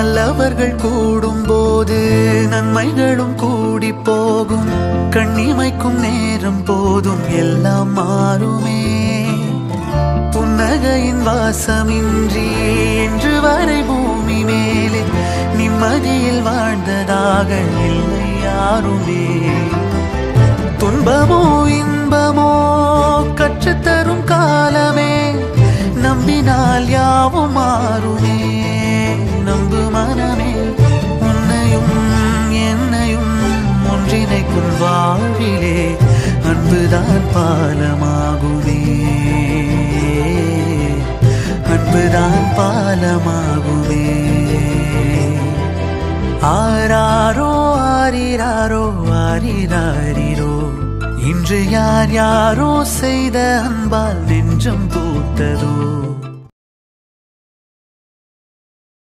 நல்லவர்கள் கூடும் போது நன்மைகளும் கூடி போகும். கண்ணிமைக்கும் நேரம் போதும் எல்லாம் மாறுமே. புன்னகையின் வாசமின்றி என்று வரை பூமி மேலே நிம்மதியில் வாழ்ந்ததாக இல்லை யாருமே. துன்பமோ இன்பமோ கற்றுத்தரும் காலமே, நம்பினால் யாவும் மாறுமே. நம்பு மனமே, உன்னையும் என்னையும் ஒன்றிணைக்கும் வாழ்விலே அன்புதான் பாலமாகுமே. அன்புதான் பாலமாகுமே. ஆராரோ ஆரிராரோ ஆரிராரிரோ, இன்று யார் யாரோ செய்த அன்பால் நெஞ்சம் பூத்ததோ.